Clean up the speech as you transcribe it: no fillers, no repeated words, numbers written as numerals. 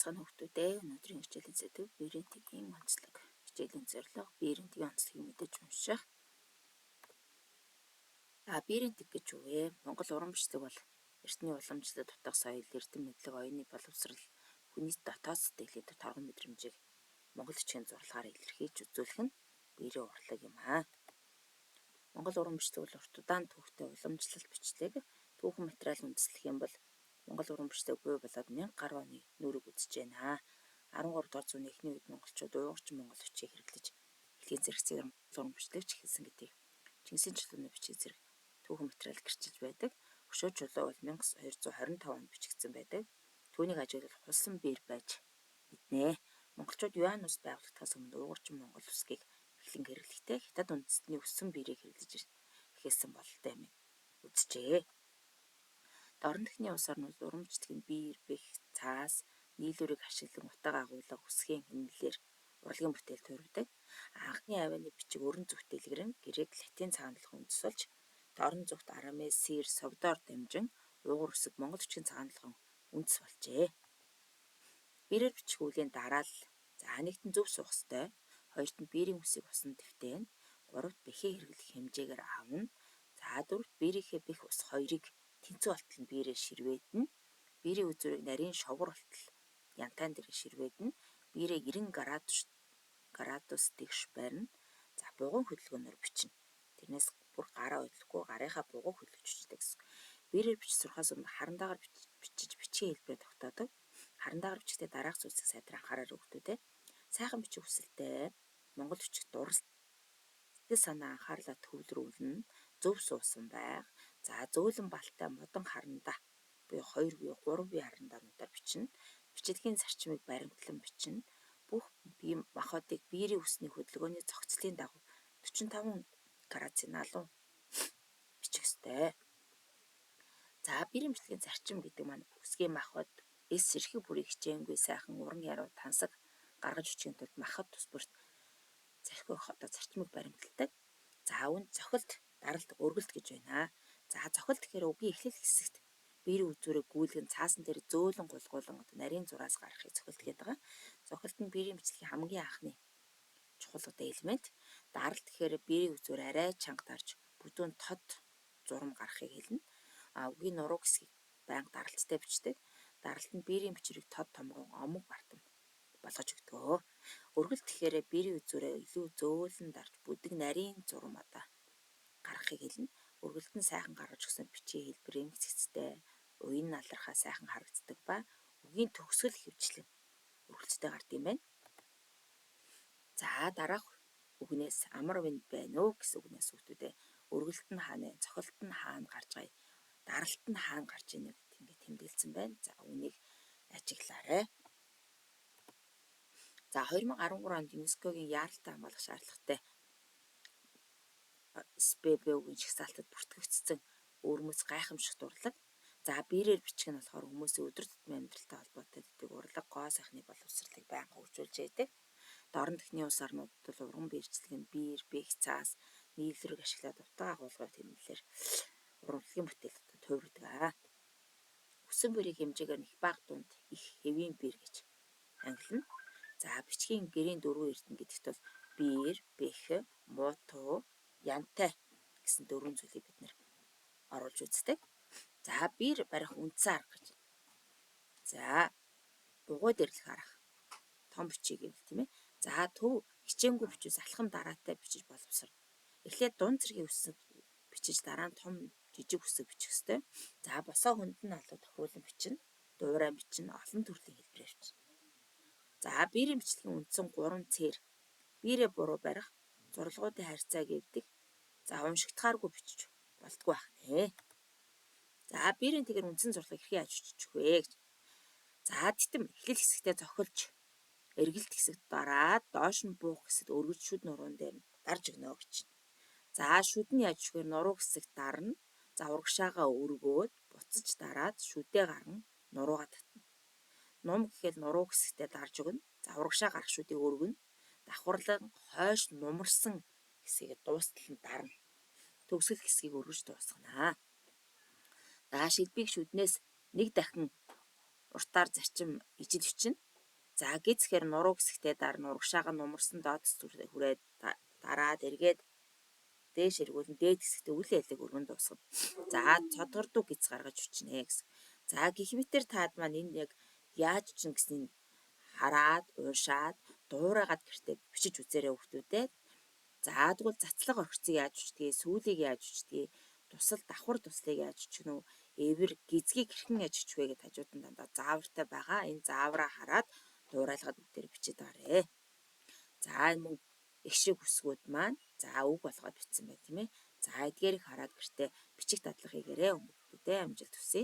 Бацхан хүүхдүүдээ өнөөдрийн хичээлийн сэдэв биерийн тгийн онцлог. Хичээлийн зорилго биерийн тгийн онцлогийг мэдэж унших. Биерийн тэг гэж юу вэ? Монгол уран бичиг бол эртний уламжлалт дутах соёл, эрдэм мэдлэг, оюуны боловсрал, хүний дотоод сэтгэлийн торгон мэдрэмжийг монгол бичгийн зурлагаар илэрхийлж үзүүлэх нь биерийн урлаг юм аа. Монгол уран бичиг бол урт удаан түүхтэй уламжлалт бичлэг түүхэн материал үндэслэх юм бол Монгол уран бичиг буй болоод 1000 гаруй оны нүрэг үзэж байна. 13 дугаар зууны эхний үед монголчууд уйгурчин монгол бичгийг хэрэглэж дэлхийн зэрэгцээр уран бичлэгч эхэлсэн гэдгийг Чингисийн чулууны бичиг зэрэг түүхэн материал гэрчилж байдаг. Өшөө чулуу бол 1225 онд бичигдсэн байдаг. Түүнийг ажиглал хулсан биер байж мэднэ. Монголчууд Юан ус байгуулагдахаас өмнө уйгурчин монгол усгийг эхлэн хэрэглэхдээ хятад үндэстний өссөн биерийг хэрэглэж эхэлсэн бололтой юм үзжээ. Орон төхний ус орнууд уран бичгийн биер, бэх, цаас, нийлүүрийг ашиглан утга агуулга, үсгийн хэмнэлээр урлагийн бүтээл төрөвдөг. Анхны авианы бичиг өрн зүгтэлгэрэн грек, латин цагаандлах үндэс болж орон зүгт арамей, сир, совдоор дамжин уйгур үсэг монгол бичгийн цагаандлахын үндэс болжээ. Биерээр бичих үлийн дараа л нэгт нь зөв суух ёстой. Хоёрт нь биерийн үсийг усанд дэвтээн. Гуравт бэхээ хэрэглэх хэмжээгээр аавна. Дөрөвт биерийнхээ бэх ус хоёрыг тэнцүү болтол нь биерээр ширвэдэн. Биерийн үзүүрийг нарийн шовгор болтол янтайн дээр ширвэдэн. Биерээ 90 градус дэгш барина. Бугуун хөдөлгөөнөөр бичнэ. Тэрнээс бүр гараа хөдлөхгүй гарынхаа бугуун хөдлөж бичдэг гэсэн. Биерээр бичиж сурахаас өмнө харан дагаар бичиж бичгийн хэлбэрээ тогтоодог. Харан дагаар бичгтээ дараах зүйлсийг сайдран анхаараар өгдөө. Сайхан бичих хүсэлтэй монгол бичих дурлал сэтгэл санаа анхаарлаа төвлөрүүлнэ. Зөв суусан байг. Зөөлөн балтай модон харандаа буюу 2 буюу 3 бие харандаануудаар бичнэ. Бичлэгийн зарчмыг баримтлан бичнэ. Бүх бие махбодыг биерийн үсний хөдөлгөөний зохицлын дагуу 45 градусын налуу бичих ёстой. Биерийн бичлэгийн зарчим гэдэг маань үсгийн махбод эс сэрхэг бүрийг хичээнгүй сайхан уран яруу тансаг гаргаж өчхийн тулд махбод тус бүрт зархих зарчмыг баримталдаг. Үүнд цохилт, даралт, өргөлт гэж байна. Цохилт гэхээр үгийн эхлэл хэсэгт биерийн үзүүрээ гүйлгэн цаасан дээр зөөлөн гулгуулan нарийн зураас гаргахыг цохилт гэдэг байгаа. Цохилт нь биерийн бичлэгийн хамгийн анхны чухал элемент. Даралт гэхээр биерийн үзүүр арай чанга тарж бүдүүн тод зурам гаргахыг хэлнэ. Үгийн нуруу хэсгийг байнга даралттай бичдэг. Даралт нь биерийн бичвэрийг тод томгон омог бартам болгож өгдөг. Өргөлт гэхээр биерийн үзүүрээ илүү зөөлөн дарж бүдэг нарийн зурам гаргахыг хэлнэ. Өргөлт нь сайхан гаргаж өгсөн бичгийн хэлбэр эмгцэгцтэй, уян налархаа сайхан харагддаг ба үгийн төгсгөл хөвчлэн өргөлттэй гард юм байна. Дараах үгнээс амар винд байна уу гэсэн үгнээс хүүхдүүдээ өргөлт нь хаана вэ? Цохилт нь хаана гарч байгаа? Даралт нь хаана гарч ийнэ гэдэг ингээд тэмдэглэсэн байна. Үүнийг ажиглаарай. 2013 онд ЮНЕСКОгийн яаралтай хамгаалах шаардлагатай СПБ-гийн жагсаалтад бүртгэгдсэн өвөрмөц гайхамшигт урлаг. Биерээр бичих нь болохоор хүмүүсийн өдөр тутмын амьдралтай холбоотой гэдэг урлаг гоо сайхны боловсролыг байнга хөгжүүлж байдаг. Орон төхний улс орнуудад бол уран биерчлэг нь биер, бэх, цаас, нийлүүрийг ашиглаад утга агуулгын хэмнэлээр урлагийн бүтээлд төвөрдөг. Үсэн биерийн хэмжээгээр их бага дунд их хэвийн биер гэж ангилна. Бичгийн гэрийн дөрвөн эрдэнэ гэдэгт бол биер, бэх, муутуу, янтай гэсэн дөрвөн зүйлийг бид нэр оруулж үздэг. Биер барих үндсэн арга гэж. Бугуй дэрлэх арга. Том бичиг юм тийм ээ. Төв хичээнгүй бичвэс алхам дараатай бичиж боловсрол. Эхлээд дунд зэргийн үсэг бичиж дараа нь том жижиг үсэг бичих ёстой. Босоо хөндлөн алуу тохируулан бичнэ. Дуурай бичнэ. Олон төрлийн хэлбэрээр бичнэ. Биерийн бичлэгийн үндсэн 3 цээр. Биерээ буруу барих, зурлагуудын харьцааг эвдэх, уншигдахааргүй бичиж болдгоо байх нэ. Биерийн тэгэр үндсэн зурлагыг хэрхэн яаж бичих вэ гэж. Титэм эхлэл хэсэгтээ цохилж, эргэлт хэсэгт дараад, доош нь буух хэсэгт өргөж шүд нуруун дээр дарж өгнө гэж. Шүд нь яаж өгөхөөр нуруу хэсэгт дарна. Урагшаагаа өргөөд, буцаж дараад шүдээ гарна, нуруугаа татна. Нум гэхэл нуруу хэсэгтээ дарж өгнө. Урагшаа гарах шүдийг өргөнө. Давхарлан хойш нумарсан хэсгийг дуустал нь дарна. Төгсгөл хэсгийг өргөж дуусгана. Шилбийг шүднээс нэг дахин уртаар зарчим ижил бичнэ. За гисгэр нуруу гэсгтээ дараа нурагшаага нумарсан дооц хүрээд дараад эргээд дээш эргүүлэн дээд хэсэгтээ үл ялэг өргөн дуусгав. За цодгордуу гиз гаргаж өчнэ гэсэн. За гэх мэтэр таад маань энэ яг яаж өчнө гэснийг хараад, уушаад, дуурайгаад гэртээ бичиж үзээрэй хүүхдүүдээ. За тэгвэл цацлага орхицыг яаж өчтгий, сүүлийг яаж өчтгий, тусал давхар туслыг яаж өчгөн үү, эвэр гизгийг хэрхэн яаж өчвэ гэдээ хажууд нь дандаа заавартай байгаа. Энэ заавраа хараад дуурайлгаад бүгдээр бичиж байгаарэ. За энэ мөн их шиг үсгүүд маань за үг болгоод бичсэн бай тийм ээ. За эдгээрийг хараад гэртээ бичих дадлага хийгээрэй хүмүүстээ амжилт хүсье.